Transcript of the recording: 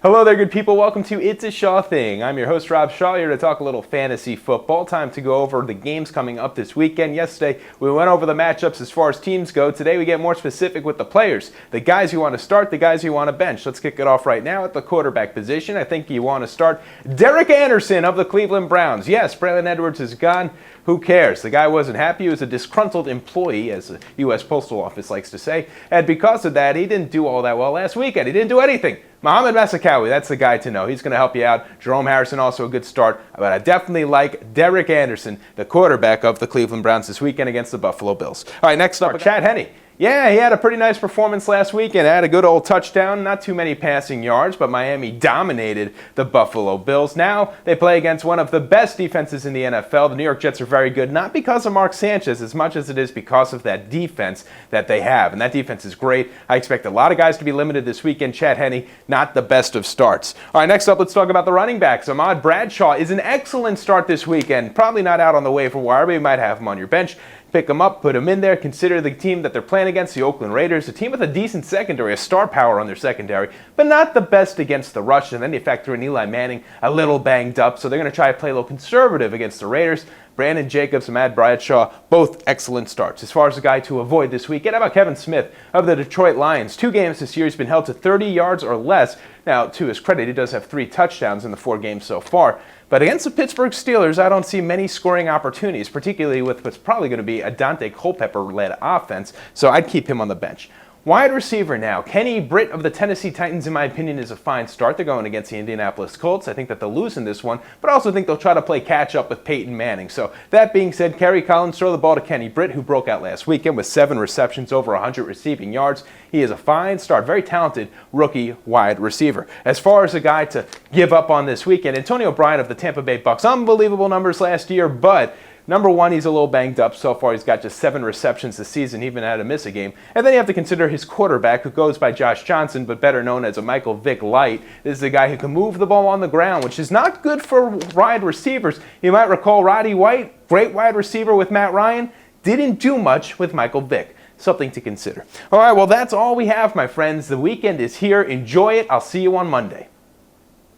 Hello there, good people. Welcome to It's a Shaw Thing. I'm your host, Rob Shaw, here to talk a little fantasy football. Time to go over the games coming up this weekend. Yesterday, we went over the matchups as far as teams go. Today, we get more specific with the players, the guys you want to start, the guys you want to bench. Let's kick it off right now at the quarterback position. I think you want to start Derek Anderson of the Cleveland Browns. Yes, Braylon Edwards is gone. Who cares? The guy wasn't happy. He was a disgruntled employee, as the U.S. Postal Office likes to say. And because of that, he didn't do all that well last weekend. He didn't do anything. Mohamed Massacawi, that's the guy to know. He's going to help you out. Jerome Harrison, also a good start. But I definitely like Derek Anderson, the quarterback of the Cleveland Browns this weekend against the Buffalo Bills. All right, next up, Chad Henne. Yeah, he had a pretty nice performance last week and had a good old touchdown. Not too many passing yards, but Miami dominated the Buffalo Bills. Now they play against one of the best defenses in the NFL. The New York Jets are very good, not because of Mark Sanchez as much as it is because of that defense that they have. And that defense is great. I expect a lot of guys to be limited this weekend. Chad Henne, not the best of starts. All right, next up, let's talk about the running backs. Ahmad Bradshaw is an excellent start this weekend. Probably not out on the waiver wire, but you might have him on your bench. Pick them up, put them in there. Consider the team that they're playing against, the Oakland Raiders, a team with a decent secondary, a star power on their secondary, but not the best against the rush. And then you factor in Eli Manning, a little banged up, so they're going to try to play a little conservative against the Raiders. Brandon Jacobs and Ahmad Bradshaw, both excellent starts. As far as the guy to avoid this weekend, how about Kevin Smith of the Detroit Lions? 2 games this year, he's been held to 30 yards or less. Now, to his credit, he does have 3 touchdowns in the 4 games so far. But against the Pittsburgh Steelers, I don't see many scoring opportunities, particularly with what's probably going to be a Dante Culpepper-led offense, so I'd keep him on the bench. Wide receiver now. Kenny Britt of the Tennessee Titans, in my opinion, is a fine start. They're going against the Indianapolis Colts. I think that they'll lose in this one, but I also think they'll try to play catch-up with Peyton Manning. So that being said, Kerry Collins, throw the ball to Kenny Britt, who broke out last weekend with 7 receptions, over 100 receiving yards. He is a fine start, very talented rookie wide receiver. As far as a guy to give up on this weekend, Antonio Bryant of the Tampa Bay Bucks. Unbelievable numbers last year, but number one, he's a little banged up. So far, he's got just 7 receptions this season. He even had to miss a game. And then you have to consider his quarterback, who goes by Josh Johnson, but better known as a Michael Vick Light. This is a guy who can move the ball on the ground, which is not good for wide receivers. You might recall Roddy White, great wide receiver with Matt Ryan, didn't do much with Michael Vick. Something to consider. All right, well, that's all we have, my friends. The weekend is here. Enjoy it. I'll see you on Monday.